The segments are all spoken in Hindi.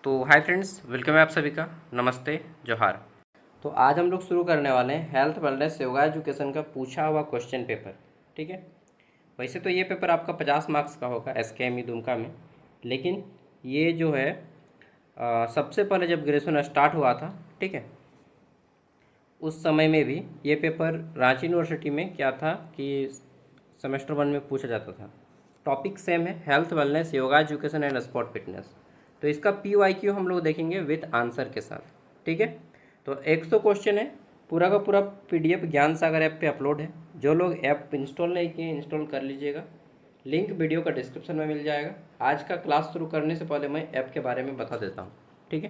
तो हाय फ्रेंड्स, वेलकम है आप सभी का। नमस्ते, जोहार। तो आज हम लोग शुरू करने वाले हैं हेल्थ वेलनेस योगा एजुकेशन का पूछा हुआ क्वेश्चन पेपर। ठीक है। वैसे तो ये पेपर आपका 50 मार्क्स का होगा SKME दुमका में, लेकिन ये जो है सबसे पहले जब ग्रेजुएशन स्टार्ट हुआ था, ठीक है, उस समय में भी ये पेपर रांची यूनिवर्सिटी में क्या था कि सेमेस्टर 1 में पूछा जाता था। टॉपिक सेम है, health wellness yoga education and sport fitness. तो इसका PYQ हम लोग देखेंगे विद आंसर के साथ। ठीक है। तो 100 क्वेश्चन है, पूरा का पूरा PDF ज्ञान सागर ऐप पे अपलोड है। जो लोग ऐप इंस्टॉल नहीं किए इंस्टॉल कर लीजिएगा, लिंक वीडियो का डिस्क्रिप्शन में मिल जाएगा। आज का क्लास शुरू करने से पहले मैं ऐप के बारे में बता देता हूँ। ठीक है।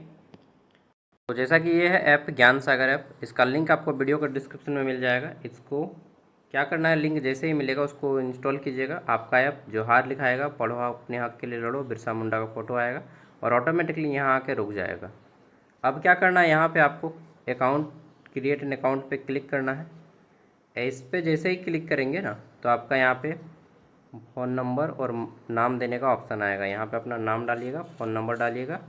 तो जैसा कि ये है ऐप ज्ञान सागर ऐप, इसका लिंक आपको वीडियो का डिस्क्रिप्शन में मिल जाएगा। इसको क्या करना है, लिंक जैसे ही मिलेगा उसको इंस्टॉल कीजिएगा। आपका ऐप जोहार लिखाएगा, पढ़ो अपने हक के लिए लड़ो, बिरसा मुंडा का फोटो आएगा और ऑटोमेटिकली यहाँ आके रुक जाएगा। अब क्या करना है, यहाँ पे आपको अकाउंट क्रिएट एन अकाउंट पे क्लिक करना है। इस पर जैसे ही क्लिक करेंगे ना, तो आपका यहाँ पे फ़ोन नंबर और नाम देने का ऑप्शन आएगा। यहाँ पे अपना नाम डालिएगा, फ़ोन नंबर डालिएगा,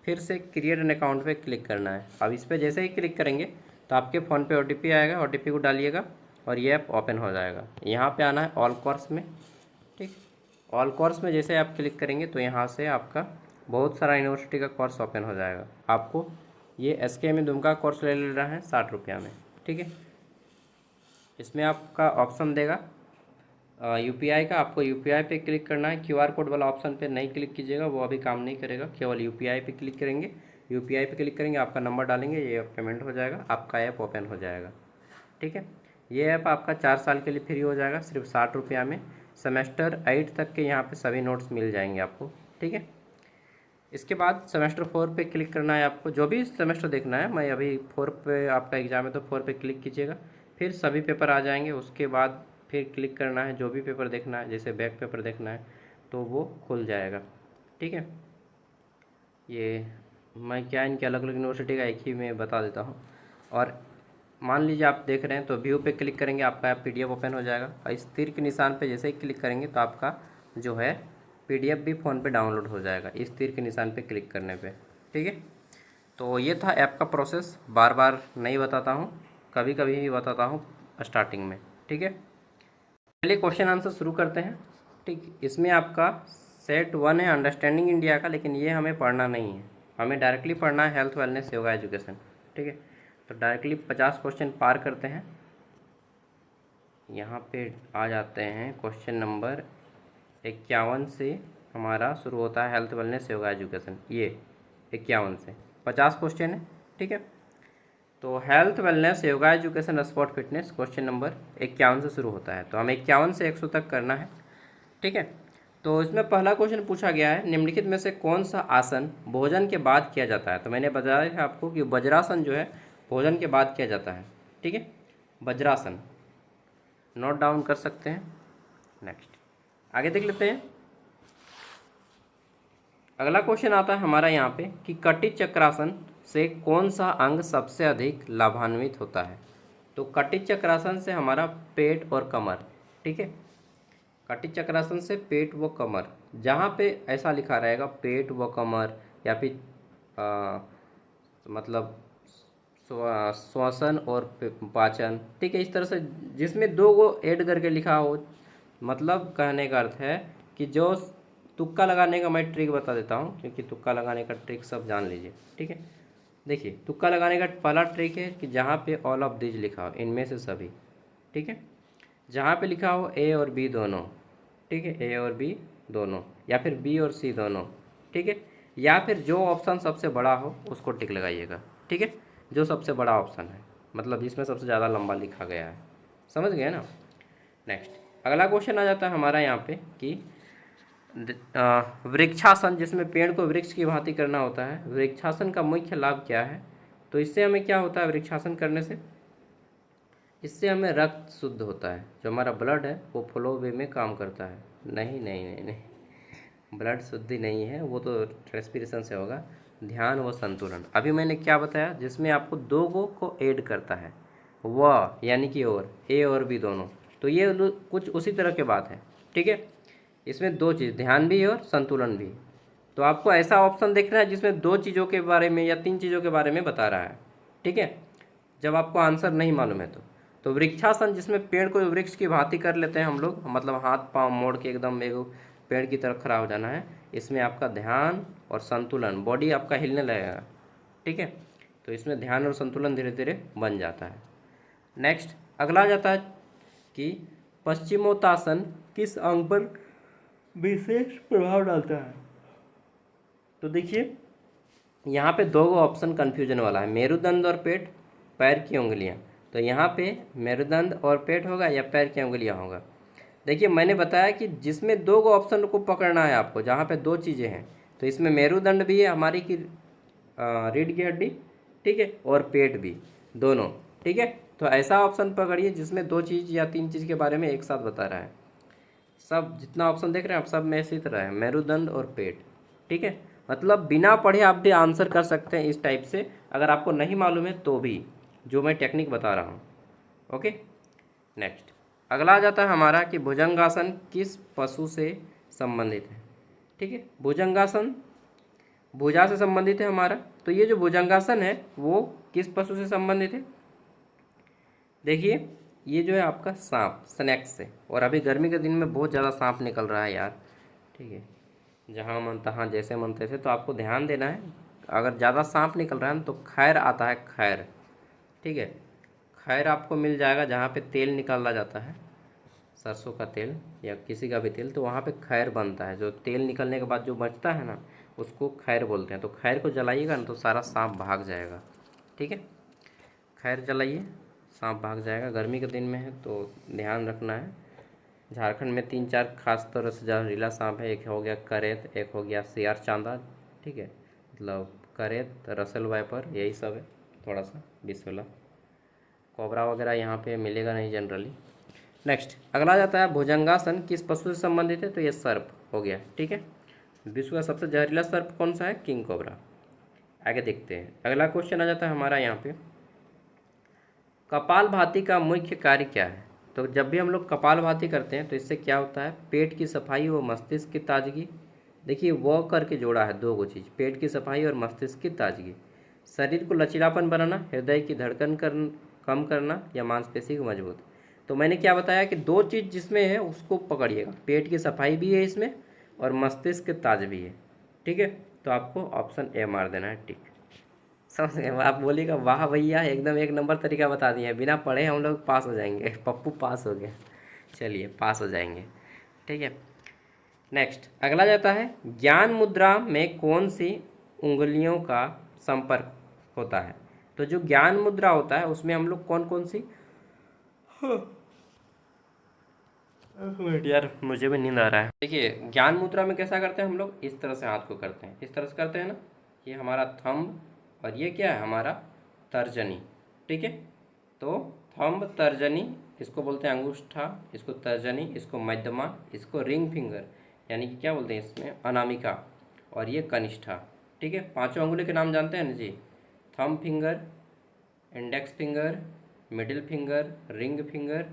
फिर से क्रिएट एन अकाउंट पे क्लिक करना है। अब इस पर जैसे ही क्लिक करेंगे तो आपके फ़ोन पे OTP आएगा, OTP को डालिएगा और ये ऐप ओपन हो जाएगा। यहाँ पे आना है ऑल कोर्स में। ठीक, ऑल कोर्स में जैसे आप क्लिक करेंगे तो यहाँ से आपका बहुत सारा यूनिवर्सिटी का कोर्स ओपन हो जाएगा। आपको ये SKME दुमका कोर्स ले रहा है 60 रुपया में। ठीक है। इसमें आपका ऑप्शन देगा UPI का, आपको UPI पे क्लिक करना है। QR कोड वाला ऑप्शन पे नहीं क्लिक कीजिएगा, वो अभी काम नहीं करेगा। केवल UPI पे क्लिक करेंगे। UPI पे क्लिक करेंगे, आपका नंबर डालेंगे, ये पेमेंट हो जाएगा, आपका ऐप ओपन हो जाएगा। ठीक है। ये ऐप आपका 4 साल के लिए फ्री हो जाएगा, सिर्फ 60 रुपया में। सेमेस्टर 8 तक के यहाँ पे सभी नोट्स मिल जाएंगे आपको। ठीक है। इसके बाद सेमेस्टर 4 पे क्लिक करना है आपको, जो भी सेमेस्टर देखना है। मैं अभी 4 पे आपका एग्ज़ाम है तो 4 पे क्लिक कीजिएगा, फिर सभी पेपर आ जाएंगे। उसके बाद फिर क्लिक करना है, जो भी पेपर देखना है, जैसे बैक पेपर देखना है तो वो खुल जाएगा। ठीक है। ये मैं क्या इनके अलग अलग यूनिवर्सिटी का एक ही में बता देता हूँ। और मान लीजिए आप देख रहे हैं तो व्यू पे क्लिक करेंगे, आपका PDF ओपन हो जाएगा। और इस तीर के निशान पे जैसे ही क्लिक करेंगे तो आपका जो है PDF भी फ़ोन पे डाउनलोड हो जाएगा, इस तीर के निशान पे क्लिक करने पे। ठीक है। तो ये था ऐप का प्रोसेस, बार बार नहीं बताता हूँ, कभी कभी ही बताता हूँ स्टार्टिंग में। ठीक है। चलिए क्वेश्चन आंसर शुरू करते हैं। ठीक, इसमें आपका सेट 1 है अंडरस्टैंडिंग इंडिया का, लेकिन ये हमें पढ़ना नहीं है, हमें डायरेक्टली पढ़ना है हेल्थ वेलनेस योगा एजुकेशन। ठीक है। तो डायरेक्टली 50 क्वेश्चन पार करते हैं। यहाँ पे आ जाते हैं, क्वेश्चन नंबर 51 से हमारा शुरू होता है हेल्थ वेलनेस योगा एजुकेशन। ये 51 से 50 क्वेश्चन है। ठीक है। तो health wellness yoga education sport fitness question number 51 से शुरू होता है, तो हमें 51 से 100 तक करना है। ठीक है। तो इसमें पहला क्वेश्चन पूछा गया है, निम्नलिखित में से कौन सा आसन भोजन के बाद किया जाता है। तो मैंने बताया था आपको कि वज्रासन जो है भोजन के बाद किया जाता है। ठीक है, वज्रासन नोट डाउन कर सकते हैं। नेक्स्ट आगे देख लेते हैं। अगला क्वेश्चन आता है हमारा यहाँ पे कि कटी चक्रासन से कौन सा अंग सबसे अधिक लाभान्वित होता है। तो कटी चक्रासन से हमारा पेट और कमर। ठीक है। कटी चक्रासन से पेट व कमर, जहाँ पे ऐसा लिखा रहेगा पेट व कमर या फिर मतलब श्वसन और पाचन। ठीक है, इस तरह से जिसमें 2 को ऐड करके लिखा हो, मतलब कहने का अर्थ है कि जो तुक्का लगाने का मैं ट्रिक बता देता हूँ, क्योंकि तुक्का लगाने का ट्रिक सब जान लीजिए। ठीक है। देखिए, तुक्का लगाने का पहला ट्रिक है कि जहाँ पे ऑल ऑफ दिस लिखा हो, इनमें से सभी। ठीक है। जहाँ पे लिखा हो A और B दोनों, ठीक है, A और B दोनों, या फिर B और C दोनों। ठीक है। या फिर जो ऑप्शन सबसे बड़ा हो उसको टिक लगाइएगा। ठीक है, जो सबसे बड़ा ऑप्शन है, मतलब जिसमें सबसे ज़्यादा लंबा लिखा गया है। समझ गए ना। नेक्स्ट अगला क्वेश्चन आ जाता है हमारा यहाँ पे कि वृक्षासन, जिसमें पेड़ को वृक्ष की भांति करना होता है, वृक्षासन का मुख्य लाभ क्या है। तो इससे हमें क्या होता है, वृक्षासन करने से इससे हमें रक्त शुद्ध होता है, जो हमारा ब्लड है वो फ्लो वे में काम करता है। नहीं नहीं नहीं नहीं, ब्लड शुद्धि नहीं है, वो तो रेस्पिरेशन से होगा। ध्यान व संतुलन, अभी मैंने क्या बताया, जिसमें आपको 2 को ऐड करता है, वह यानी कि और A और B दोनों। तो ये कुछ उसी तरह के बात है। ठीक है। इसमें 2 चीज़, ध्यान भी और संतुलन भी। तो आपको ऐसा ऑप्शन देखना है जिसमें 2 चीज़ों के बारे में या 3 चीज़ों के बारे में बता रहा है, ठीक है, जब आपको आंसर नहीं मालूम है तो वृक्षासन, जिसमें पेड़ को वृक्ष की भांति कर लेते हैं हम लोग, मतलब हाथ पांव मोड़ के एकदम एक पेड़ की तरफ खड़ा हो जाना है। इसमें आपका ध्यान और संतुलन, बॉडी आपका हिलने लगेगा, ठीक है, तो इसमें ध्यान और संतुलन धीरे धीरे बन जाता है। नेक्स्ट अगला आ जाता है कि पश्चिमोत्तासन किस अंग पर विशेष प्रभाव डालता है। तो देखिए यहाँ पे 2 ऑप्शन कन्फ्यूजन वाला है, मेरुदंड और पेट, पैर की उंगलियाँ। तो यहाँ पे मेरुदंड और पेट होगा या पैर की उंगलियाँ होगा। देखिए मैंने बताया कि जिसमें 2 ऑप्शन को पकड़ना है आपको, जहाँ पे 2 चीज़ें हैं, तो इसमें मेरुदंड भी है हमारी की रीढ़ की हड्डी, ठीक है, और पेट भी, दोनों, ठीक है। तो ऐसा ऑप्शन पकड़िए जिसमें 2 चीज़ या 3 चीज़ के बारे में एक साथ बता रहा है। सब जितना ऑप्शन देख रहे हैं आप, सब में इसी तरह है, मेरुदंड और पेट, ठीक है। मतलब बिना पढ़े आप भी आंसर कर सकते हैं इस टाइप से, अगर आपको नहीं मालूम है तो भी, जो मैं टेक्निक बता रहा हूँ। ओके, नेक्स्ट अगला आ जाता है हमारा कि भुजंगासन किस पशु से संबंधित है, ठीक है। भुजंगासन भुजा से संबंधित है हमारा। तो ये जो भुजंगासन है वो किस पशु से संबंधित है, देखिए ये जो है आपका सांप, स्नेक से। और अभी गर्मी के दिन में बहुत ज़्यादा सांप निकल रहा है यार, ठीक है, जहाँ मन तहाँ जैसे मन तैसे। तो आपको ध्यान देना है, अगर ज़्यादा सांप निकल रहा है तो खैर आता है, खैर, ठीक है, खैर आपको मिल जाएगा जहाँ पे तेल निकाला जाता है, सरसों का तेल या किसी का भी तेल, तो वहाँ पे खैर बनता है। जो तेल निकलने के बाद जो बचता है ना, उसको खैर बोलते हैं। तो खैर को जलाइएगा ना तो सारा सांप भाग जाएगा, ठीक है। खैर जलाइए, सांप भाग जाएगा। गर्मी के दिन में है तो ध्यान रखना है। झारखंड में 3-4 खास तौर से जहरीला सांप है। एक हो गया करेत, एक हो गया सियार चांदा, ठीक है, मतलब करेत, रसल वाइपर, यही सब है। थोड़ा सा बिस्मिल्लाह, कोबरा वगैरह यहाँ पे मिलेगा नहीं जनरली। नेक्स्ट अगला आ जाता है भुजंगासन किस पशु से संबंधित है। तो ये सर्प हो गया, ठीक है। विश्व का सबसे जहरीला सर्प कौन सा है, किंग कोबरा। आगे देखते हैं, अगला क्वेश्चन आ जाता है हमारा यहाँ पे, कपालभाति का मुख्य कार्य क्या है। तो जब भी हम लोग कपालभाति करते हैं तो इससे क्या होता है, पेट की सफाई व मस्तिष्क की ताजगी। देखिए वो करके जोड़ा है 2 चीज़, पेट की सफाई और मस्तिष्क की ताजगी। शरीर को लचीलापन बनाना, हृदय की धड़कन कम करना या मांसपेशी को मजबूत। तो मैंने क्या बताया कि 2 चीज़ जिसमें है उसको पकड़िएगा, पेट की सफाई भी है इसमें और मस्तिष्क ताज भी है, ठीक है। तो आपको ऑप्शन ए मार देना है, टिक। समझ गए, आप बोलिएगा वाह भैया एकदम 1 नंबर तरीका बता दिए, बिना पढ़े हम लोग पास हो जाएंगे, पप्पू पास हो गया। चलिए पास हो जाएंगे, ठीक है। नेक्स्ट अगला जाता है, ज्ञान मुद्रा में कौन सी उंगलियों का संपर्क होता है। तो जो ज्ञान मुद्रा होता है उसमें हम लोग कौन कौन सी, यार मुझे भी नींद आ रहा है। देखिए ज्ञान मुद्रा में कैसा करते हैं हम लोग, इस तरह से हाथ को करते हैं, इस तरह से करते हैं ना, ये हमारा थंब और ये क्या है हमारा तर्जनी, ठीक है। तो थंब तर्जनी इसको बोलते हैं अंगूठा, इसको तर्जनी, इसको मध्यमा, इसको रिंग फिंगर यानी कि क्या बोलते हैं इसमें अनामिका, और ये कनिष्ठा, ठीक है। 5 अंगुली के नाम जानते हैं ना जी, thumb finger, index finger, middle finger, ring finger,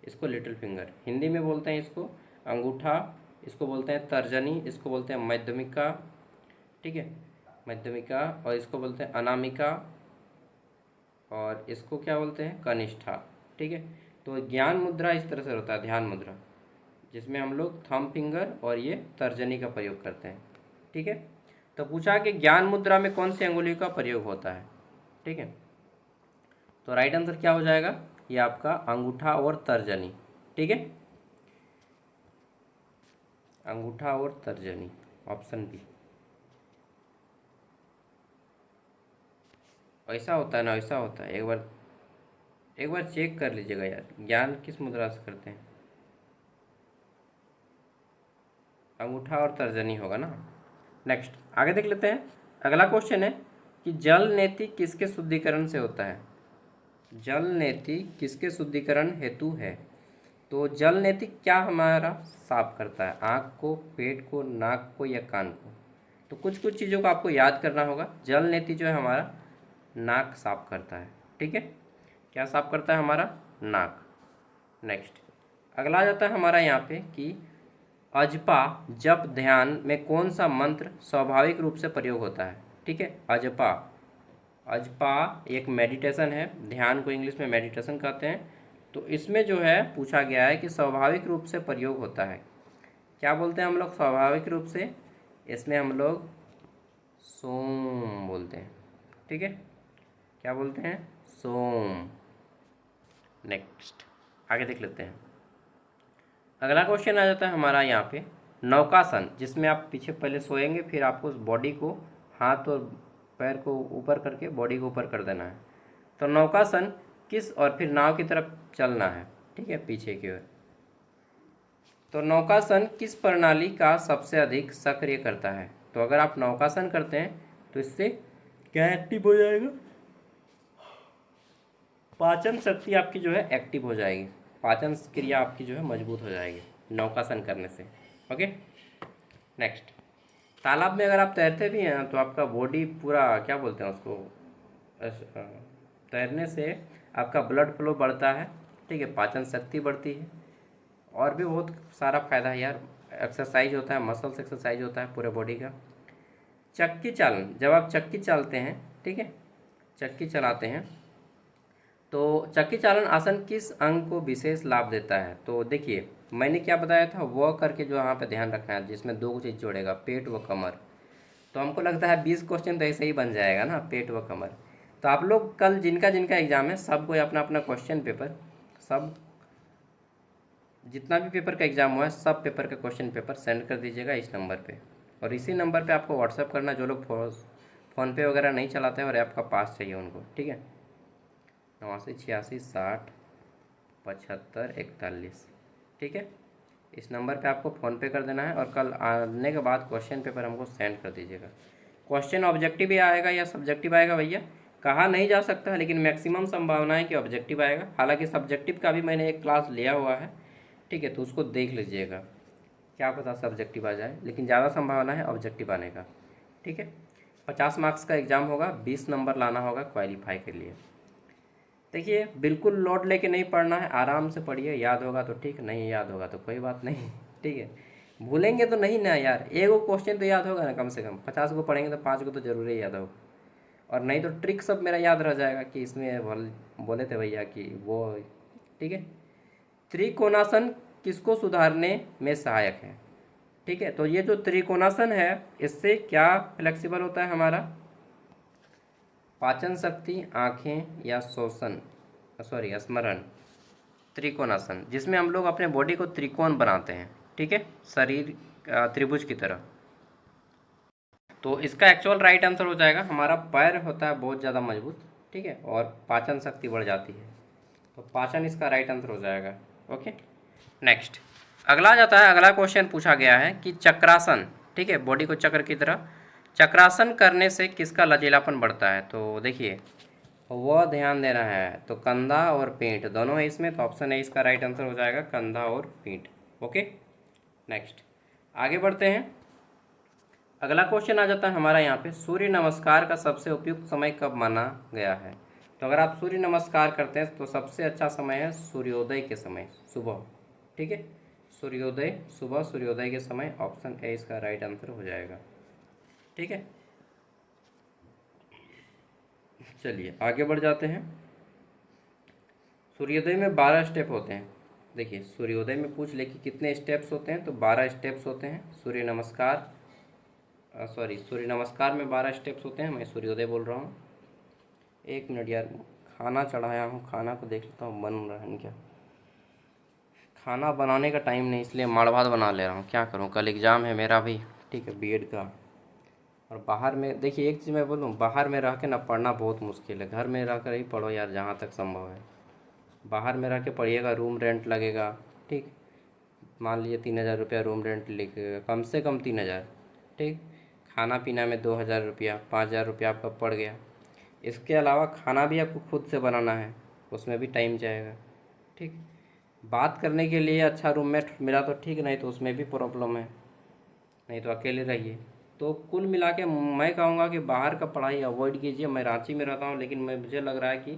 इसको लिटिल फिंगर। हिंदी में बोलते हैं इसको अंगूठा, इसको बोलते हैं तर्जनी, इसको बोलते हैं मध्यमिका, ठीक है, मध्यमिका, और इसको बोलते हैं अनामिका, और इसको क्या बोलते हैं कनिष्ठा, ठीक है। तो ज्ञान मुद्रा इस तरह से होता है, ध्यान मुद्रा, जिसमें हम लोग थंब फिंगर और ये तर्जनी का प्रयोग करते हैं, ठीक है। तो पूछा कि ज्ञान मुद्रा में कौन सी अंगुली का प्रयोग होता है, ठीक है। तो राइट आंसर क्या हो जाएगा, ये आपका अंगूठा और तर्जनी, ठीक है, अंगूठा और तर्जनी, ऑप्शन बी। ऐसा होता है ना, ऐसा होता है, एक बार चेक कर लीजिएगा यार, ज्ञान किस मुद्रा से करते हैं, अंगूठा और तर्जनी होगा ना। नेक्स्ट आगे देख लेते हैं, अगला क्वेश्चन है कि जल नेति किसके शुद्धिकरण से होता है। जल नेति किसके शुद्धिकरण हेतु है। तो जल नेति क्या हमारा साफ करता है, आँख को, पेट को, नाक को या कान को। तो कुछ कुछ चीज़ों को आपको याद करना होगा। जल नेति जो है हमारा नाक साफ करता है, ठीक है, क्या साफ करता है हमारा नाक। नेक्स्ट अगला आ जाता है हमारा यहाँ पे कि अजपा जप ध्यान में कौन सा मंत्र स्वाभाविक रूप से प्रयोग होता है? ठीक है, अजपा, अजपा एक मेडिटेशन है, ध्यान को इंग्लिश में मेडिटेशन कहते हैं। तो इसमें जो है पूछा गया है कि स्वाभाविक रूप से प्रयोग होता है, क्या बोलते हैं हम लोग स्वाभाविक रूप से? इसमें हम लोग सोम बोलते हैं। ठीक है, क्या बोलते हैं? सोम। नेक्स्ट आगे देख लेते हैं। अगला क्वेश्चन आ जाता है हमारा यहाँ पे नौकासन, जिसमें आप पीछे पहले सोएंगे, फिर आपको उस बॉडी को, हाथ और पैर को ऊपर करके बॉडी को ऊपर कर देना है। तो नौकासन किस, और फिर नाव की तरफ चलना है, ठीक है, पीछे की ओर। तो नौकासन किस प्रणाली का सबसे अधिक सक्रिय करता है? तो अगर आप नौकासन करते हैं तो इससे क्या एक्टिव हो जाएगा? पाचन शक्ति आपकी जो है एक्टिव हो जाएगी, पाचन क्रिया आपकी जो है मजबूत हो जाएगी नौकासन करने से। ओके, नेक्स्ट, तालाब में अगर आप तैरते भी हैं तो आपका बॉडी पूरा, क्या बोलते हैं उसको, तैरने से आपका ब्लड फ्लो बढ़ता है, ठीक है, पाचन शक्ति बढ़ती है, और भी बहुत सारा फायदा है यार। एक्सरसाइज होता है, मसल्स एक्सरसाइज होता है पूरे बॉडी का। चक्की चालन, जब आप चक्की चलते हैं, ठीक है, चक्की चलाते हैं, तो चक्की चालन आसन किस अंग को विशेष लाभ देता है? तो देखिए मैंने क्या बताया था, वह करके जो यहाँ पे ध्यान रखना है, जिसमें दो चीज़ जोड़ेगा, पेट व कमर। तो हमको लगता है 20 क्वेश्चन तो ऐसे ही बन जाएगा ना, पेट व कमर। तो आप लोग कल जिनका जिनका एग्ज़ाम है सबको अपना अपना क्वेश्चन पेपर, सब जितना भी पेपर का एग्ज़ाम हुआ है सब पेपर का क्वेश्चन पेपर सेंड कर दीजिएगा इस नंबर पे, और इसी नंबर पे आपको व्हाट्सएप करना, जो लोग फ़ोनपे वगैरह नहीं चलाते हैं और ऐप का पास चाहिए उनको, ठीक है। 89 86 60 75 41, ठीक है, इस नंबर पे आपको फ़ोनपे कर देना है, और कल आने के बाद क्वेश्चन पेपर हमको सेंड कर दीजिएगा। क्वेश्चन ऑब्जेक्टिव ही आएगा या सब्जेक्टिव आएगा भैया, कहा नहीं जा सकता, लेकिन मैक्सिमम संभावना है कि ऑब्जेक्टिव आएगा। हालांकि सब्जेक्टिव का भी मैंने एक क्लास लिया हुआ है, ठीक है, तो उसको देख लीजिएगा, क्या पता सब्जेक्टिव आ जाए, लेकिन ज़्यादा संभावना है ऑब्जेक्टिव आने का, ठीक है। 50 मार्क्स का एग्ज़ाम होगा, 20 नंबर लाना होगा क्वालिफाई के लिए। देखिए बिल्कुल लोड लेके नहीं पढ़ना है, आराम से पढ़िए, याद होगा तो ठीक, नहीं याद होगा तो कोई बात नहीं, ठीक है। भूलेंगे तो नहीं ना यार, एगो क्वेश्चन तो याद होगा ना, कम से कम 50 को पढ़ेंगे तो 5 को तो जरूरी याद होगा, और नहीं तो ट्रिक सब मेरा याद रह जाएगा कि इसमें बोले थे भैया कि वो, ठीक है। त्रिकोणासन किसको सुधारने में सहायक है? ठीक है, तो ये जो त्रिकोणासन है इससे क्या फ्लेक्सिबल होता है हमारा? पाचन शक्ति, आँखें या श्वसन, सॉरी स्मरण। त्रिकोणासन जिसमें हम लोग अपने बॉडी को त्रिकोण बनाते हैं, ठीक है, शरीर त्रिभुज की तरह। तो इसका एक्चुअल राइट आंसर हो जाएगा, हमारा पैर होता है बहुत ज़्यादा मजबूत, ठीक है, और पाचन शक्ति बढ़ जाती है, तो पाचन इसका राइट आंसर हो जाएगा। ओके, नेक्स्ट अगला जाता है, अगला क्वेश्चन पूछा गया है कि चक्रासन, ठीक है, बॉडी को चक्र की तरह, चक्रासन करने से किसका लचीलापन बढ़ता है? तो देखिए वह ध्यान देना है, तो कंधा और पीठ दोनों है इसमें, तो ऑप्शन ए इसका राइट आंसर हो जाएगा, कंधा और पीठ। ओके, नेक्स्ट आगे बढ़ते हैं। अगला क्वेश्चन आ जाता है हमारा यहाँ पे, सूर्य नमस्कार का सबसे उपयुक्त समय कब माना गया है? तो अगर आप सूर्य नमस्कार करते हैं तो सबसे अच्छा समय है सूर्योदय के समय, सुबह, ठीक है, सूर्योदय, सुबह सूर्योदय के समय, ऑप्शन ए इसका राइट आंसर हो जाएगा, ठीक है। चलिए आगे बढ़ जाते हैं। सूर्योदय में 12 स्टेप होते हैं, देखिए सूर्योदय में पूछ ले कि कितने स्टेप्स होते हैं, तो 12 स्टेप्स होते हैं। सूर्य नमस्कार, सॉरी सूर्य नमस्कार में 12 स्टेप्स होते हैं, मैं सूर्योदय बोल रहा हूँ। एक मिनट यार, खाना चढ़ाया हूँ, खाना को देख लेता हूँ बन रहा है क्या। खाना बनाने का टाइम नहीं, इसलिए माड़ भात बना ले रहा हूँ, क्या करूँ, कल एग्ज़ाम है मेरा भी, ठीक है, बीएड का। और बाहर में देखिए एक चीज़ मैं बोलूँ, बाहर में रह के ना पढ़ना बहुत मुश्किल है, घर में रह कर ही पढ़ो यार जहाँ तक संभव है। बाहर में रह के पढ़िएगा, रूम रेंट लगेगा, ठीक, मान लीजिए 3,000 रुपया रूम रेंट लिखेगा, कम से कम 3,000, ठीक, खाना पीना में 2,000 रुपया, 5,000 रुपया आपका पड़ गया। इसके अलावा खाना भी आपको खुद से बनाना है, उसमें भी टाइम जाएगा, ठीक। बात करने के लिए अच्छा रूममेट मिला तो ठीक, नहीं तो उसमें भी प्रॉब्लम है, नहीं तो अकेले रहिए। तो कुल मिला के मैं कहूँगा कि बाहर का पढ़ाई अवॉइड कीजिए। मैं रांची में रहता हूँ, लेकिन मुझे लग रहा है कि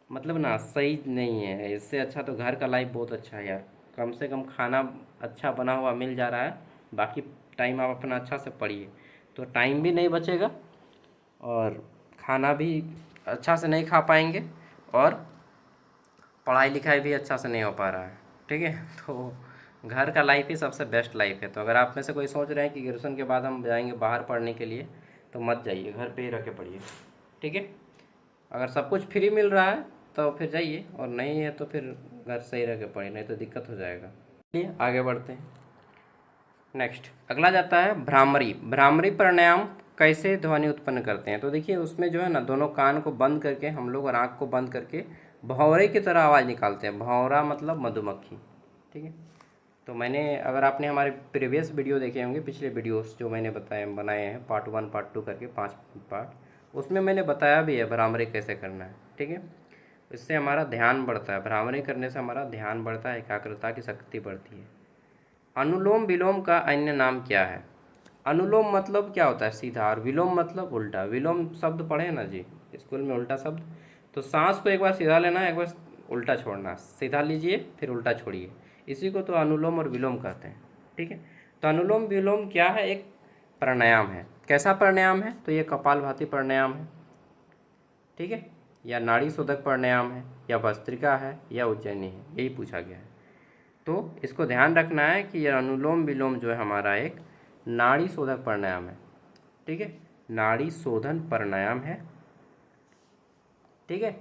मतलब ना सही नहीं है, इससे अच्छा तो घर का लाइफ बहुत अच्छा है यार। कम से कम खाना अच्छा बना हुआ मिल जा रहा है, बाकी टाइम आप अपना अच्छा से पढ़िए, तो टाइम भी नहीं बचेगा और खाना भी अच्छा से नहीं खा पाएंगे और पढ़ाई लिखाई भी अच्छा से नहीं हो पा रहा है। ठीक है, तो घर का लाइफ ही सबसे बेस्ट लाइफ है। तो अगर आप में से कोई सोच रहे हैं कि ग्रेजुएशन के बाद हम जाएंगे बाहर पढ़ने के लिए, तो मत जाइए, घर पे ही रह के पढ़िए। ठीक है, अगर सब कुछ फ्री मिल रहा है तो फिर जाइए, और नहीं है तो फिर घर से ही रह के पढ़िए, नहीं तो दिक्कत हो जाएगा। चलिए आगे बढ़ते हैं। नेक्स्ट अगला जाता है भ्रामरी। भ्रामरी प्राणायाम कैसे ध्वनि उत्पन्न करते हैं? तो देखिए उसमें जो है ना, दोनों कान को बंद करके हम लोग और आँख को बंद करके भौरे की तरह आवाज़ निकालते हैं। भौरा मतलब मधुमक्खी। ठीक है, तो मैंने, अगर आपने हमारे प्रीवियस वीडियो देखे होंगे, पिछले वीडियोस जो मैंने बनाए हैं पार्ट 1 पार्ट 2 करके 5 पार्ट, उसमें मैंने बताया भी है भ्रामरी कैसे करना है। ठीक है, इससे हमारा ध्यान बढ़ता है, भ्रामरी करने से हमारा ध्यान बढ़ता है, एकाग्रता की शक्ति बढ़ती है। अनुलोम विलोम का अन्य नाम क्या है? अनुलोम मतलब क्या होता है? सीधा, और विलोम मतलब उल्टा। विलोम शब्द पढ़े ना जी स्कूल में, उल्टा शब्द। तो सांस को एक बार सीधा लेना, एक बार उल्टा छोड़ना, सीधा लीजिए फिर उल्टा छोड़िए, इसी को तो अनुलोम और विलोम कहते हैं। ठीक है, तो अनुलोम विलोम क्या है? एक प्राणायाम है। कैसा प्राणायाम है? तो ये कपालभाति प्राणायाम है। ठीक है, या नाड़ी शोधक प्राणायाम है, या भस्त्रिका है, या उज्जैनी है, यही पूछा गया है। तो इसको ध्यान रखना है कि यह अनुलोम विलोम जो है हमारा एक नाड़ी शोधक प्राणायाम है। ठीक है, नाड़ी शोधन प्राणायाम है। ठीक है,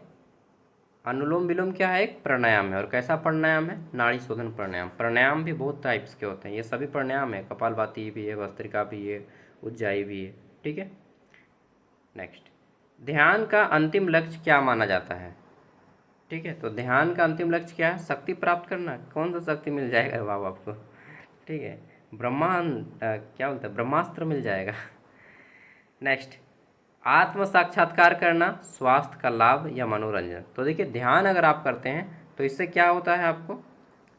अनुलोम विलोम क्या है? एक प्राणायाम है। और कैसा प्राणायाम है? नाड़ी शोधन प्राणायाम। प्राणायाम भी बहुत टाइप्स के होते हैं, ये सभी प्राणायाम है, कपालभाति भी है, भस्त्रिका भी है, उज्जाई भी है। ठीक है, नेक्स्ट, ध्यान का अंतिम लक्ष्य क्या माना जाता है? ठीक है, तो ध्यान का अंतिम लक्ष्य क्या है? शक्ति प्राप्त करना। कौन सा शक्ति मिल जाएगा बाबा आपको? ठीक है, क्या बोलते हैं, ब्रह्मास्त्र मिल जाएगा। नेक्स्ट, आत्म साक्षात्कार करना, स्वास्थ्य का लाभ या मनोरंजन? तो देखिए ध्यान अगर आप करते हैं तो इससे क्या होता है आपको?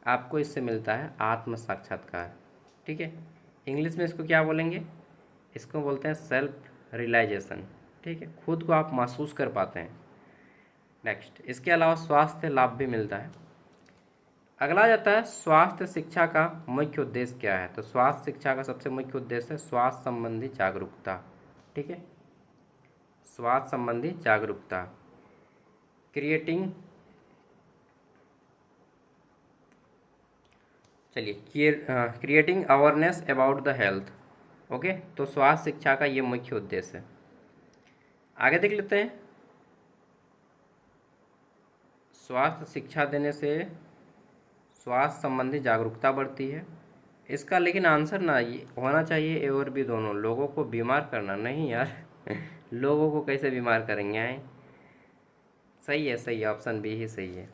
आपको इससे मिलता है आत्म साक्षात्कार। ठीक है, इंग्लिश में इसको क्या बोलेंगे? इसको बोलते हैं सेल्फ रियलाइजेशन। ठीक है, खुद को आप महसूस कर पाते हैं। नेक्स्ट, इसके अलावा स्वास्थ्य लाभ भी मिलता है। अगला जाता है स्वास्थ्य शिक्षा का मुख्य उद्देश्य क्या है? तो स्वास्थ्य शिक्षा का सबसे मुख्य उद्देश्य है स्वास्थ्य संबंधी जागरूकता। ठीक है, स्वास्थ्य संबंधी जागरूकता, क्रिएटिंग, चलिए creating awareness about the health. Okay, तो स्वास्थ्य शिक्षा का ये मुख्य उद्देश्य है। आगे देख लेते हैं। स्वास्थ्य शिक्षा देने से स्वास्थ्य संबंधी जागरूकता बढ़ती है। इसका लेकिन आंसर ना ये होना चाहिए ए और बी दोनों। लोगों को बीमार करना नहीं यार। लोगों को कैसे बीमार करेंगे आए? सही है, सही है, ऑप्शन बी ही सही है।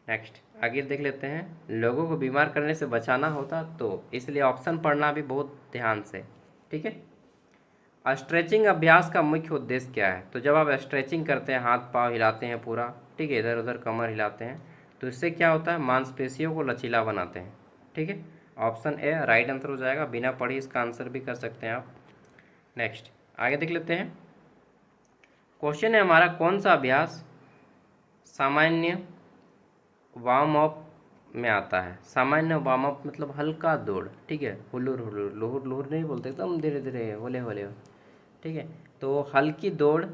नेक्स्ट आगे देख लेते हैं। लोगों को बीमार करने से बचाना होता तो इसलिए ऑप्शन पढ़ना भी बहुत ध्यान से। ठीक है, स्ट्रेचिंग अभ्यास का मुख्य उद्देश्य क्या है? तो जब आप स्ट्रेचिंग करते हैं, हाथ पाँव हिलाते हैं पूरा, ठीक है, इधर उधर कमर हिलाते हैं, तो इससे क्या होता है? मांसपेशियों को लचीला बनाते हैं। ठीक है, ऑप्शन ए राइट आंसर हो जाएगा। बिना पढ़ी इसका आंसर भी कर सकते हैं आप। नेक्स्ट आगे देख लेते हैं। क्वेश्चन है हमारा, कौन सा अभ्यास सामान्य वार्म अप में आता है? सामान्य वार्म अप मतलब हल्का दौड़। ठीक है, हुलूर हुलूर, लुहुर लुहुर नहीं बोलते, एकदम धीरे धीरे होले होले। ठीक है, तो हल्की दौड़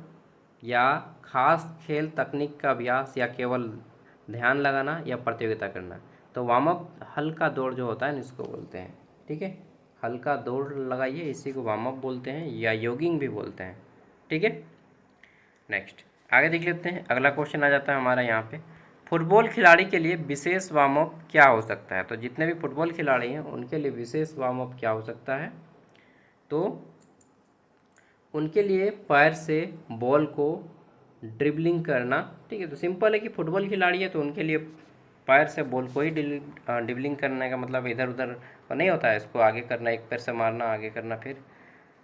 या खास खेल तकनीक का अभ्यास या केवल ध्यान लगाना या प्रतियोगिता करना। तो वार्म अप हल्का दौड़ जो होता है इसको बोलते हैं। ठीक है, हल्का दौड़ लगाइए, इसी को वार्म अप बोलते हैं या योगिंग भी बोलते हैं। ठीक है, नेक्स्ट आगे देख लेते हैं। अगला क्वेश्चन आ जाता है हमारा यहाँ पे, फुटबॉल खिलाड़ी के लिए विशेष वार्म अप क्या हो सकता है? तो जितने भी फुटबॉल खिलाड़ी हैं उनके लिए विशेष वार्म अप क्या हो सकता है? तो उनके लिए पैर से बॉल को ड्रिबलिंग करना। ठीक है, तो सिंपल है कि फुटबॉल खिलाड़ी है तो उनके लिए पैर से बॉल को ही ड्रिबलिंग करने का मतलब इधर उधर नहीं होता है, इसको आगे करना, एक पैर से मारना, आगे करना, फिर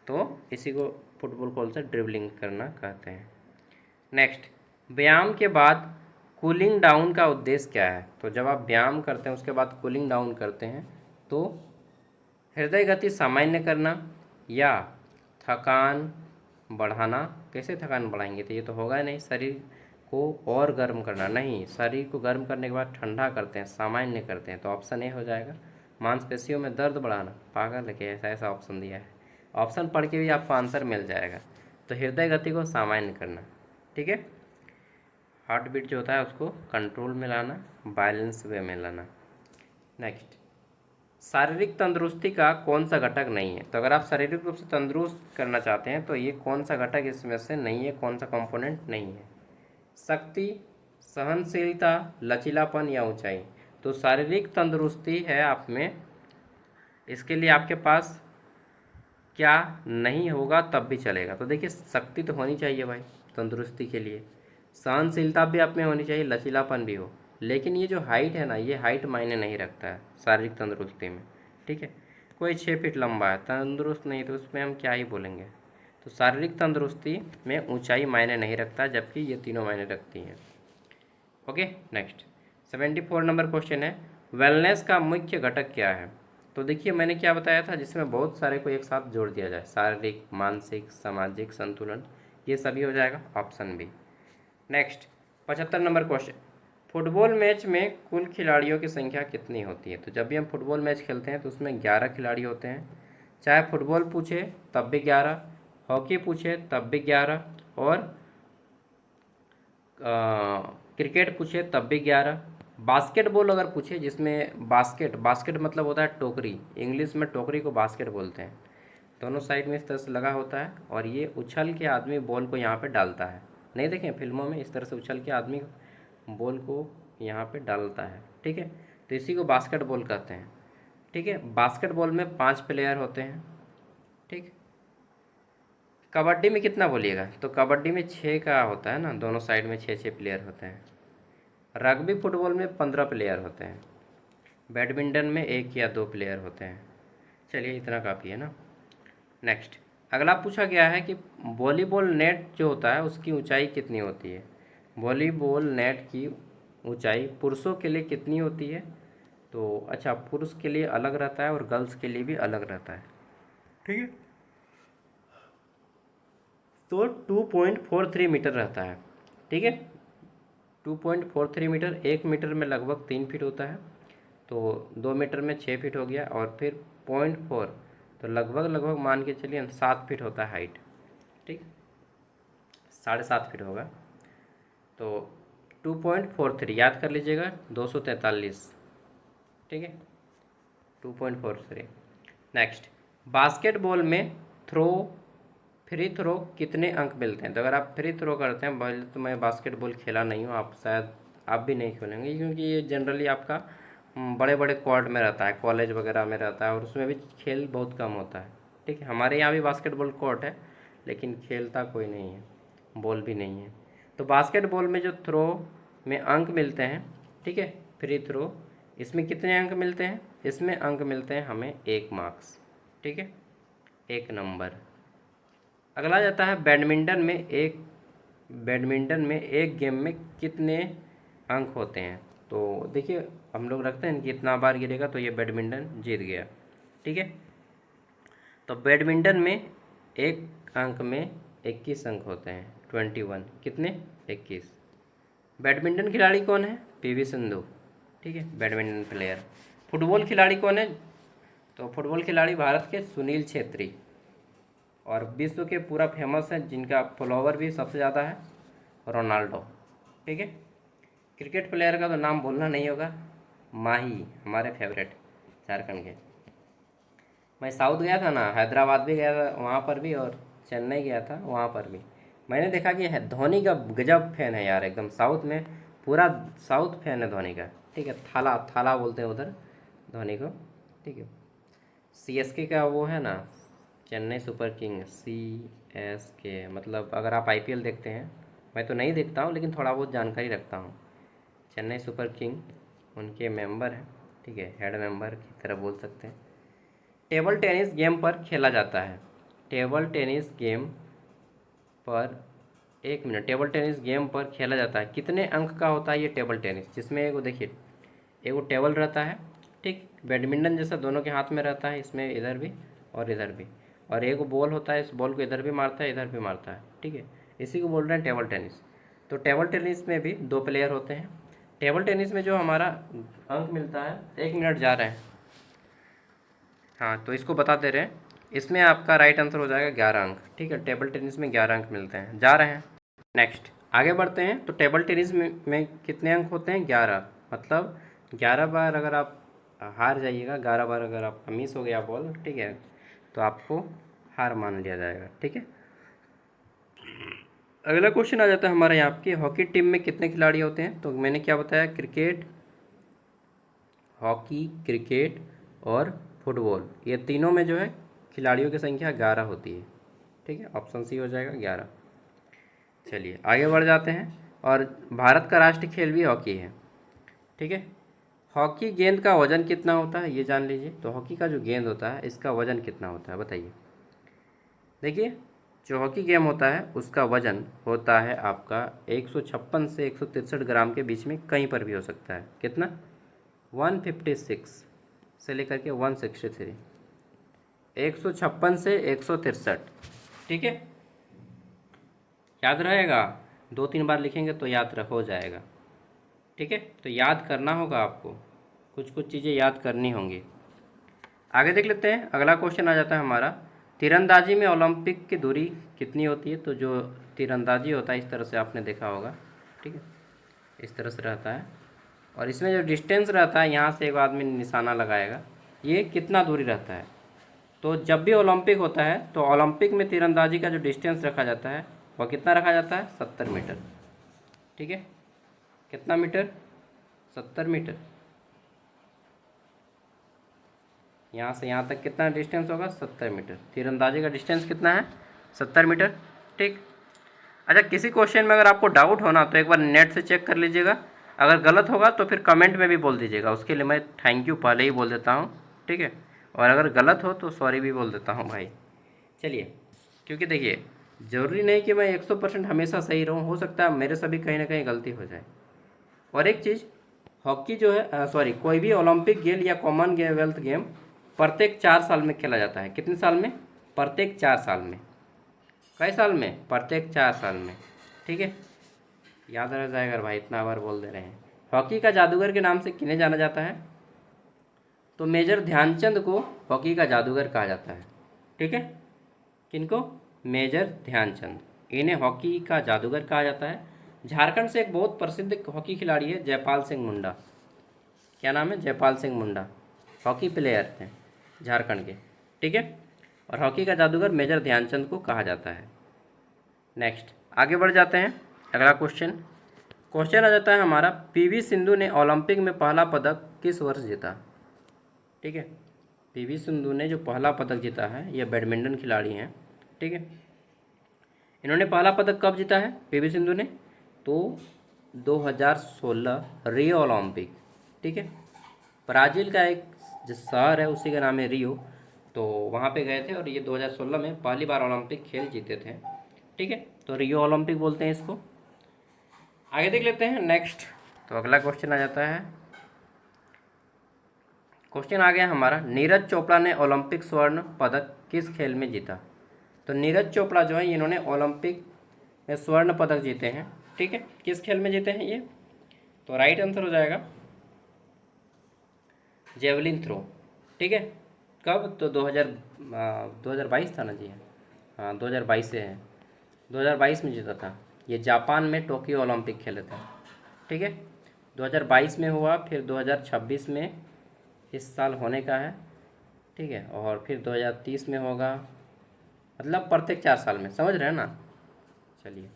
तो इसी को फुटबॉल बॉल से ड्रिबलिंग करना कहते हैं। नेक्स्ट, व्यायाम के बाद कूलिंग डाउन का उद्देश्य क्या है? तो जब आप व्यायाम करते हैं उसके बाद कूलिंग डाउन करते हैं तो हृदय गति सामान्य करना या थकान बढ़ाना। कैसे थकान बढ़ाएंगे? तो ये तो होगा नहीं। शरीर को और गर्म करना नहीं, शरीर को गर्म करने के बाद ठंडा करते हैं, सामान्य करते हैं, तो ऑप्शन ए हो जाएगा। मांसपेशियों में दर्द बढ़ाना, पागल है कि ऐसा ऐसा ऑप्शन दिया है। ऑप्शन पढ़ के भी आपको आंसर मिल जाएगा। तो हृदय गति को सामान्य करना, ठीक है, हार्ट बीट जो होता है उसको कंट्रोल में लाना, बैलेंस वे में लाना। नेक्स्ट, शारीरिक तंदुरुस्ती का कौन सा घटक नहीं है। तो अगर आप शारीरिक रूप से तंदुरुस्त करना चाहते हैं तो ये कौन सा घटक इसमें से नहीं है, कौन सा कंपोनेंट नहीं है। शक्ति, सहनशीलता, लचीलापन या ऊंचाई। तो शारीरिक तंदुरुस्ती है आप में, इसके लिए आपके पास क्या नहीं होगा तब भी चलेगा। तो देखिए शक्ति तो होनी चाहिए भाई तंदुरुस्ती के लिए, सहनशीलता भी आप में होनी चाहिए, लचीलापन भी हो। लेकिन ये जो हाइट है ना, ये हाइट मायने नहीं रखता है शारीरिक तंदुरुस्ती में, ठीक है। कोई 6 फीट लंबा है तंदुरुस्त नहीं, तो उसमें हम क्या ही बोलेंगे। तो शारीरिक तंदुरुस्ती में ऊंचाई मायने नहीं रखता, जबकि ये तीनों मायने रखती हैं। ओके, नेक्स्ट 74 नंबर क्वेश्चन है, वेलनेस का मुख्य घटक क्या है। तो देखिए मैंने क्या बताया था, जिसमें बहुत सारे को एक साथ जोड़ दिया जाए, शारीरिक, मानसिक, सामाजिक संतुलन, ये सभी हो जाएगा option B. Next 75 number question, football match में कुल खिलाड़ियों की संख्या कितनी होती है। तो जब भी हम फुटबॉल मैच खेलते हैं तो उसमें 11 खिलाड़ी होते हैं, चाहे फुटबॉल पूछे तब भी 11, हॉकी पूछे तब भी 11, और क्रिकेट पूछे तब भी 11, बास्केटबॉल अगर पूछे, जिसमें बास्केट मतलब होता है टोकरी, इंग्लिश में टोकरी को बास्केट बोलते हैं, दोनों साइड में इस तरह से लगा होता है और ये उछल के आदमी बॉल को यहाँ पे डालता है। नहीं देखें फिल्मों में, इस तरह से उछल के आदमी बॉल को यहाँ पे डालता है, ठीक है। तो इसी को बास्केटबॉल कहते हैं, ठीक है। बास्केटबॉल में 5 प्लेयर होते हैं, ठीक। कबड्डी में कितना बोलिएगा, तो कबड्डी में 6 का होता है ना, दोनों साइड में 6 6 प्लेयर होते हैं। रग्बी फुटबॉल में 15 प्लेयर होते हैं। बैडमिंटन में 1 या 2 प्लेयर होते हैं। चलिए इतना काफ़ी है ना। नेक्स्ट अगला पूछा गया है कि वॉलीबॉल नेट जो होता है उसकी ऊंचाई कितनी होती है। वॉलीबॉल नेट की ऊंचाई पुरुषों के लिए कितनी होती है। तो अच्छा, पुरुष के लिए अलग रहता है और गर्ल्स के लिए भी अलग रहता है, ठीक है। तो 2.43 मीटर रहता है, ठीक है। 2.43 मीटर, 1 मीटर में लगभग 3 फीट होता है, तो 2 मीटर में 6 फीट हो गया, और फिर 0.4 तो लगभग मान के चलिए 7 फीट होता है हाइट, ठीक, 7.5 फीट होगा। तो 2.43 याद कर लीजिएगा, 243, ठीक है, 2.43। नेक्स्ट बास्केटबॉल में फ्री थ्रो कितने अंक मिलते हैं। तो अगर आप फ्री थ्रो करते हैं, पहले तो मैं बास्केटबॉल खेला नहीं हूँ, आप शायद आप भी नहीं खेलेंगे, क्योंकि ये जनरली आपका बड़े बड़े कोर्ट में रहता है, कॉलेज वगैरह में रहता है, और उसमें भी खेल बहुत कम होता है, ठीक है। हमारे यहाँ भी बास्केटबॉल कोर्ट है, लेकिन खेलता कोई नहीं है, बॉल भी नहीं है। तो बास्केटबॉल में जो थ्रो में अंक मिलते हैं, ठीक है, फ्री थ्रो, इसमें कितने अंक मिलते हैं, इसमें अंक मिलते हैं हमें 1 मार्क्स, ठीक है, 1 नंबर। अगला जाता है बैडमिंटन में एक गेम में कितने अंक होते हैं। तो देखिए हम लोग रखते हैं कि इतना बार गिरेगा तो ये बैडमिंटन जीत गया, ठीक है। तो बैडमिंटन में एक अंक में 21 अंक होते हैं, 21, कितने, 21। बैडमिंटन खिलाड़ी कौन है, पीवी सिंधु, ठीक है, बैडमिंटन प्लेयर। फुटबॉल खिलाड़ी कौन है, तो फुटबॉल खिलाड़ी भारत के सुनील छेत्री, और विश्व के पूरा फेमस है, जिनका फॉलोवर भी सबसे ज़्यादा है, रोनाल्डो, ठीक है। क्रिकेट प्लेयर का तो नाम बोलना नहीं होगा, माही, हमारे फेवरेट झारखंड के। मैं साउथ गया था ना, हैदराबाद भी गया था वहाँ पर भी, और चेन्नई गया था वहाँ पर भी। मैंने देखा कि धोनी का गजब फैन है यार, एकदम साउथ में पूरा साउथ फैन है धोनी का, ठीक है। थाला थाला बोलते हैं उधर धोनी को, ठीक है। CSK का वो है ना, चेन्नई सुपर किंग, CSK, मतलब अगर आप IPL देखते हैं, मैं तो नहीं देखता हूँ लेकिन थोड़ा बहुत जानकारी रखता हूँ। चेन्नई सुपर किंग उनके मेंबर हैं, ठीक है, हेड मेंबर की तरह बोल सकते हैं। टेबल टेनिस गेम पर खेला जाता है, टेबल टेनिस गेम पर, 1 मिनट, टेबल टेनिस गेम पर खेला जाता है, कितने अंक का होता है ये टेबल टेनिस, जिसमें एगो देखिए एगो टेबल रहता है, ठीक, बैडमिंटन जैसा दोनों के हाथ में रहता है, इसमें इधर भी और इधर भी, और एक बॉल होता है, इस बॉल को इधर भी मारता है इधर भी मारता है, ठीक है, इसी को बोल रहे हैं टेबल टेनिस। तो टेबल टेनिस में भी 2 प्लेयर होते हैं। टेबल टेनिस में जो हमारा अंक मिलता है, 1 मिनट जा रहे हैं, हाँ, तो इसको बता दे रहे हैं। इसमें आपका राइट आंसर हो जाएगा 11 अंक। ठीक है, टेबल टेनिस में 11 अंक मिलते हैं। जा रहे हैं नेक्स्ट, आगे बढ़ते हैं। तो टेबल टेनिस में कितने अंक होते हैं? 11। मतलब 11 बार अगर आप हार जाइएगा, 11 बार अगर आपका मिस हो गया बॉल, ठीक है, तो आपको हार मान लिया जाएगा। ठीक है, अगला क्वेश्चन आ जाता है हमारे यहाँ की, हॉकी टीम में कितने खिलाड़ी होते हैं? तो मैंने क्या बताया, क्रिकेट, हॉकी, क्रिकेट और फुटबॉल, ये तीनों में जो है खिलाड़ियों की संख्या 11 होती है। ठीक है, ऑप्शन सी हो जाएगा 11। चलिए आगे बढ़ जाते हैं। और भारत का राष्ट्रीय खेल भी हॉकी है। ठीक है, हॉकी गेंद का वजन कितना होता है ये जान लीजिए। तो हॉकी का जो गेंद होता है इसका वजन कितना होता है बताइए। देखिए, जो हॉकी गेम होता है उसका वजन होता है आपका 156 से 163 ग्राम के बीच में, कहीं पर भी हो सकता है। कितना? 156 से लेकर के 163, 156 से 163। ठीक है, याद रहेगा, 2-3 बार लिखेंगे तो याद हो जाएगा। ठीक है, तो याद करना होगा आपको, कुछ कुछ चीज़ें याद करनी होंगी। आगे देख लेते हैं, अगला क्वेश्चन आ जाता है हमारा, तीरंदाजी में ओलंपिक की दूरी कितनी होती है? तो जो तीरंदाजी होता है इस तरह से आपने देखा होगा। ठीक है, इस तरह से रहता है, और इसमें जो डिस्टेंस रहता है, यहाँ से एक आदमी निशाना लगाएगा, ये कितना दूरी रहता है? तो जब भी ओलंपिक होता है तो ओलंपिक में तीरंदाजी का जो डिस्टेंस रखा जाता है वह कितना रखा जाता है? 70 मीटर। ठीक है, कितना मीटर? 70 मीटर। यहाँ से यहाँ तक कितना डिस्टेंस होगा? 70 मीटर। तीरंदाजी का डिस्टेंस कितना है? 70 मीटर। ठीक, अच्छा, किसी क्वेश्चन में अगर आपको डाउट होना तो एक बार नेट से चेक कर लीजिएगा। अगर गलत होगा तो फिर कमेंट में भी बोल दीजिएगा, उसके लिए मैं थैंक यू पहले ही बोल देता हूँ। ठीक है, और अगर गलत हो तो सॉरी भी बोल देता हूँ भाई। चलिए, क्योंकि देखिए, ज़रूरी नहीं कि मैं 100% हमेशा सही रहूँ, हो सकता है मेरे से भी कहीं ना कहीं गलती हो जाए। और एक चीज़, हॉकी जो है, सॉरी, कोई भी ओलंपिक गेम या कॉमनवेल्थ गेम प्रत्येक 4 साल में खेला जाता है। कितने साल में? प्रत्येक 4 साल में। कई साल में? प्रत्येक 4 साल में। ठीक है, याद रह जाएगा भाई, इतना बार बोल दे रहे हैं। हॉकी का जादूगर के नाम से किन्हें जाना जाता है? तो मेजर ध्यानचंद को हॉकी का जादूगर कहा जाता है। ठीक है, किनको? मेजर ध्यानचंद, इन्हें हॉकी का जादूगर कहा जाता है। झारखंड से एक बहुत प्रसिद्ध हॉकी खिलाड़ी है जयपाल सिंह मुंडा। क्या नाम है? जयपाल सिंह मुंडा, हॉकी प्लेयर थे झारखंड के। ठीक है, और हॉकी का जादूगर मेजर ध्यानचंद को कहा जाता है। नेक्स्ट, आगे बढ़ जाते हैं। अगला क्वेश्चन आ जाता है हमारा, पीवी सिंधु ने ओलंपिक में पहला पदक किस वर्ष जीता? ठीक है, पीवी सिंधु ने जो पहला पदक जीता है, यह बैडमिंटन खिलाड़ी हैं। ठीक है, इन्होंने पहला पदक कब जीता है पीवी सिंधु ने? तो 2016 रियो ओलंपिक। ठीक है, ब्राज़ील का एक जो शहर है उसी का नाम है रियो, तो वहाँ पे गए थे और ये 2016 में पहली बार ओलंपिक खेल जीते थे। ठीक है, तो रियो ओलंपिक बोलते हैं इसको। आगे देख लेते हैं नेक्स्ट। तो अगला क्वेश्चन आ जाता है, क्वेश्चन आ गया हमारा, नीरज चोपड़ा ने ओलंपिक स्वर्ण पदक किस खेल में जीता? तो नीरज चोपड़ा जो है, इन्होंने ओलंपिक में स्वर्ण पदक जीते हैं। ठीक है, किस खेल में जीते हैं ये? तो राइट आंसर हो जाएगा जेवलिन थ्रो। ठीक है, कब? तो 2022 था ना जी? हाँ, 2022 से है, 2022 में जीता था ये, जापान में टोक्यो ओलंपिक खेले थे। ठीक है, 2022 में हुआ, फिर 2026 में इस साल होने का है। ठीक है, और फिर 2030 में होगा, मतलब प्रत्येक 4 साल में, समझ रहे हैं ना? चलिए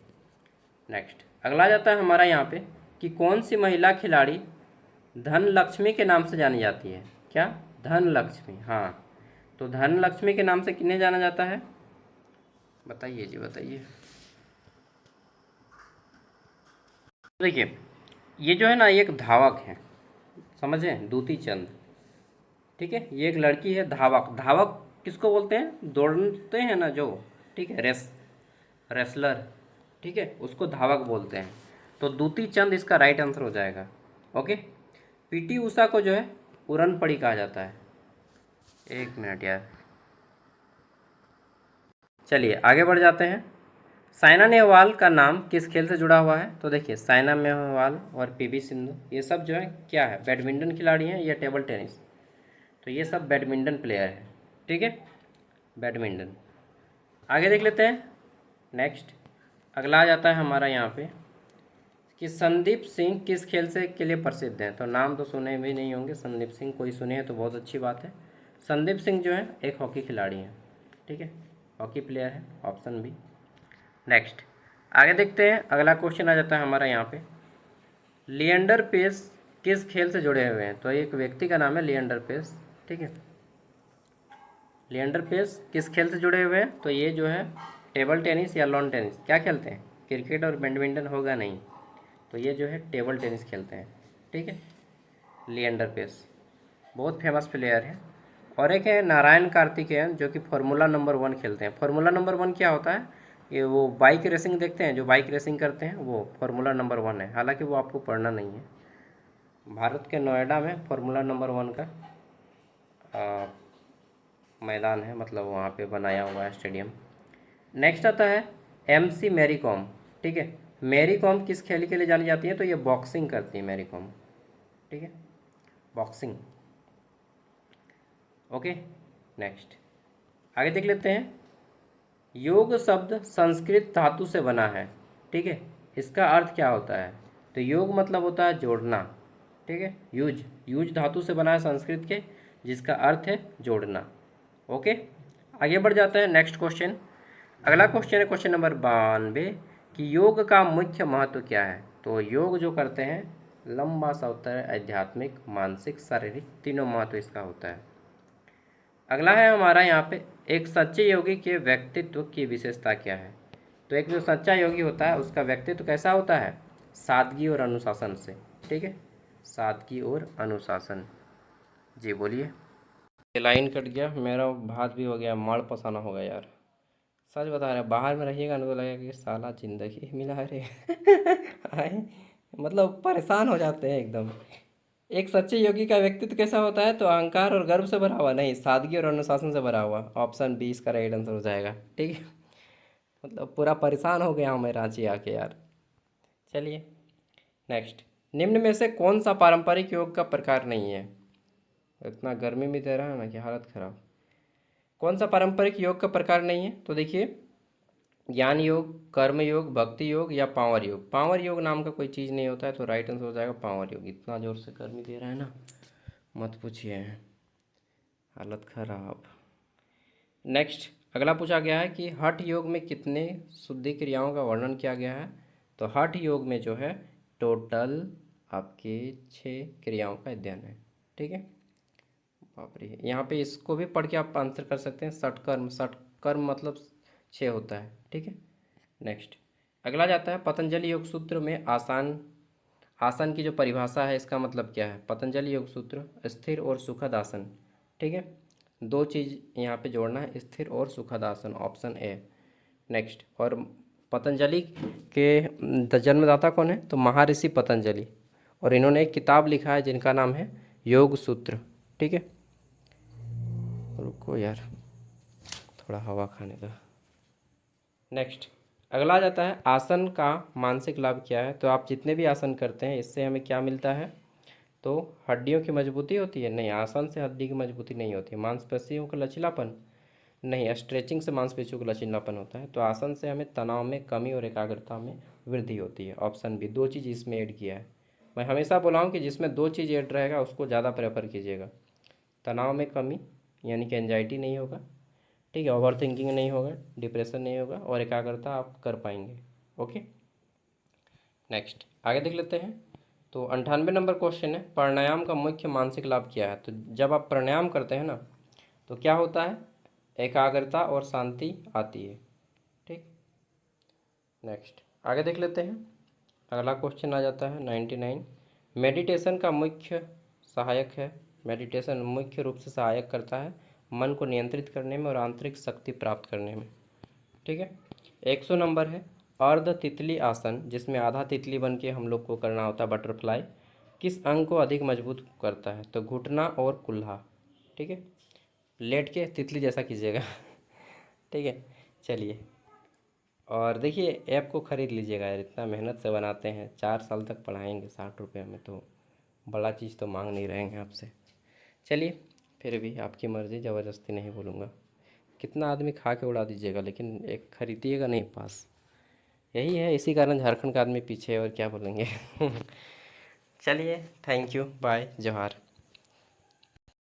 नेक्स्ट, अगला जाता है हमारा यहाँ पे कि कौन सी महिला खिलाड़ी धन लक्ष्मी के नाम से जानी जाती है? क्या? धन लक्ष्मी, हाँ। तो धन लक्ष्मी के नाम से किन्हें जाना जाता है? बताइए जी, बताइए। देखिए, ये जो है ना, एक धावक है, समझें, दूती चंद। ठीक है, ये एक लड़की है धावक। धावक किसको बोलते हैं? दौड़ते हैं ना जो, ठीक है, रेसलर, ठीक है, उसको धावक बोलते हैं। तो दूती चंद इसका राइट आंसर हो जाएगा। ओके, पीटी उषा को जो है उड़न पड़ी कहा जाता है। एक मिनट यार, चलिए आगे बढ़ जाते हैं। साइना नेहवाल का नाम किस खेल से जुड़ा हुआ है? तो देखिए, साइना नेहवाल और पीवी सिंधु, ये सब जो है क्या है? बैडमिंटन खिलाड़ी हैं या टेबल टेनिस? तो ये सब बैडमिंटन प्लेयर है। ठीक है, बैडमिंटन। आगे देख लेते हैं। नेक्स्ट अगला आ जाता है हमारा यहाँ पे कि संदीप सिंह किस खेल से के लिए प्रसिद्ध हैं। तो नाम तो सुने भी नहीं होंगे, संदीप सिंह कोई सुने हैं तो बहुत अच्छी बात है। संदीप सिंह जो है एक हॉकी खिलाड़ी हैं, ठीक है, हॉकी प्लेयर है, ऑप्शन बी। नेक्स्ट आगे देखते हैं। अगला क्वेश्चन आ जाता है हमारा यहाँ पे, लिएंडर पेस किस खेल से जुड़े हुए हैं। तो एक व्यक्ति का नाम है लिएंडर पेस, ठीक है। लिएंडर पेस किस खेल से जुड़े हुए हैं। तो ये जो है टेबल टेनिस या लॉन टेनिस क्या खेलते हैं, क्रिकेट और बैडमिंटन होगा नहीं, तो ये जो है टेबल टेनिस खेलते हैं, ठीक है। लिएंडर पेस बहुत फेमस प्लेयर है। और एक है नारायण कार्तिकेयन जो कि फार्मूला नंबर 1 खेलते हैं। फार्मूला नंबर 1 क्या होता है, ये वो बाइक रेसिंग देखते हैं, जो बाइक रेसिंग करते हैं वो फार्मूला नंबर 1 है। हालांकि वो आपको पढ़ना नहीं है। भारत के नोएडा में फार्मूला नंबर 1 का मैदान है, मतलब वहाँ पे बनाया हुआ है स्टेडियम। नेक्स्ट आता है MC मैरी कॉम, ठीक है। मैरी कॉम किस खेल के लिए जानी जाती है। तो ये बॉक्सिंग करती है मैरी कॉम, ठीक है, बॉक्सिंग। ओके, नेक्स्ट आगे देख लेते हैं। योग शब्द संस्कृत धातु से बना है, ठीक है। इसका अर्थ क्या होता है। तो योग मतलब होता है जोड़ना, ठीक है। यूज यूज धातु से बना है संस्कृत के, जिसका अर्थ है जोड़ना। ओके, आगे बढ़ जाता है। नेक्स्ट क्वेश्चन, अगला क्वेश्चन है क्वेश्चन नंबर 92 कि योग का मुख्य महत्व क्या है। तो योग जो करते हैं लंबा सा होता है, आध्यात्मिक, मानसिक, शारीरिक, तीनों महत्व इसका होता है। अगला है हमारा यहाँ पे, एक सच्चे योगी के व्यक्तित्व की विशेषता क्या है। तो एक जो सच्चा योगी होता है उसका व्यक्तित्व कैसा होता है, सादगी और अनुशासन से, ठीक है, सादगी और अनुशासन। जी बोलिए। ये लाइन कट गया, मेरा भात भी हो गया, माड़ पसाना होगा यार। सच बता रहे, बाहर में रहिएगा ना तो लगेगा कि साला जिंदगी मिला है रे। आए, मतलब परेशान हो जाते हैं एकदम। एक सच्चे योगी का व्यक्तित्व कैसा होता है। तो अहंकार और गर्व से भरा हुआ नहीं, सादगी और अनुशासन से भरा हुआ। ऑप्शन बी इसका राइट आंसर हो जाएगा, ठीक है। मतलब पूरा परेशान हो गया हूँ मैं रांची आके यार। चलिए नेक्स्ट, निम्न में से कौन सा पारंपरिक योग का प्रकार नहीं है। इतना गर्मी में दे रहा है ना कि हालत खराब। कौन सा पारंपरिक योग का प्रकार नहीं है। तो देखिए, ज्ञान योग, कर्म योग, भक्ति योग या पावर योग। पावर योग नाम का कोई चीज़ नहीं होता है, तो राइट आंसर हो जाएगा पावर योग। इतना ज़ोर से गर्मी दे रहा है ना, मत पूछिए, हालत खराब। नेक्स्ट अगला पूछा गया है कि हठ योग में कितने शुद्धि क्रियाओं का वर्णन किया गया है। तो हठ योग में जो है टोटल आपके 6 क्रियाओं का अध्ययन है, ठीक है। बाप रे, यहाँ पे इसको भी पढ़ के आप आंसर कर सकते हैं। षटकर्म, षटकर्म मतलब 6 होता है, ठीक है। नेक्स्ट अगला जाता है, पतंजलि योग सूत्र में आसान आसन की जो परिभाषा है इसका मतलब क्या है। पतंजलि योग सूत्र, स्थिर और सुखद आसन, ठीक है। दो चीज़ यहाँ पे जोड़ना है, स्थिर और सुखद आसन, ऑप्शन ए। नेक्स्ट, और पतंजलि के जन्मदाता कौन है। तो महर्षि पतंजलि, और इन्होंने एक किताब लिखा है जिनका नाम है योग सूत्र, ठीक है। रुको यार, थोड़ा हवा खाने का। नेक्स्ट अगला आ जाता है, आसन का मानसिक लाभ क्या है। तो आप जितने भी आसन करते हैं इससे हमें क्या मिलता है। तो हड्डियों की मजबूती होती है, नहीं, आसन से हड्डी की मजबूती नहीं होती है। मांसपेशियों का लचीलापन, नहीं, स्ट्रेचिंग से मांसपेशियों का लचीलापन होता है। तो आसन से हमें तनाव में कमी और एकाग्रता में वृद्धि होती है, ऑप्शन बी। 2 चीज़ इसमें ऐड किया है। मैं हमेशा बोला हूँ कि जिसमें 2 चीज़ ऐड रहेगा उसको ज़्यादा प्रेफर कीजिएगा। तनाव में कमी यानी कि एंजाइटी नहीं होगा, ठीक है, ओवर थिंकिंग नहीं होगा, डिप्रेशन नहीं होगा, और एकाग्रता आप कर पाएंगे। ओके, नेक्स्ट आगे देख लेते हैं। तो 98 नंबर क्वेश्चन है, प्राणायाम का मुख्य मानसिक लाभ क्या है। तो जब आप प्राणायाम करते हैं ना तो क्या होता है, एकाग्रता और शांति आती है, ठीक। नेक्स्ट आगे देख लेते हैं। अगला क्वेश्चन आ जाता है 99, मेडिटेशन का मुख्य सहायक है। मेडिटेशन मुख्य रूप से सहायक करता है मन को नियंत्रित करने में और आंतरिक शक्ति प्राप्त करने में, ठीक है। 100 नंबर है, अर्ध तितली आसन, जिसमें आधा तितली बन के हम लोग को करना होता है बटरफ्लाई, किस अंग को अधिक मजबूत करता है। तो घुटना और कुल्हा, ठीक है। लेट के तितली जैसा कीजिएगा। ठीक है, चलिए। और देखिए ऐप को ख़रीद लीजिएगा यार, इतना मेहनत से बनाते हैं, 4 साल तक पढ़ाएंगे 60 रुपये में, तो बड़ा चीज़ तो मांग नहीं रहेंगे आपसे। चलिए फिर भी आपकी मर्ज़ी, ज़बरदस्ती नहीं बोलूँगा। कितना आदमी खा के उड़ा दीजिएगा, लेकिन एक खरीदिएगा नहीं पास। यही है, इसी कारण झारखंड का आदमी पीछे है, और क्या बोलेंगे। चलिए, थैंक यू, बाय, जोहार।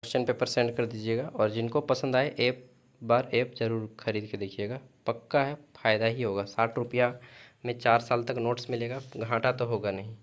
क्वेश्चन पेपर सेंड कर दीजिएगा, और जिनको पसंद आए ऐप ज़रूर खरीद के देखिएगा। पक्का है, फ़ायदा ही होगा। 60 रुपया में 4 साल तक नोट्स मिलेगा, घाटा तो होगा नहीं।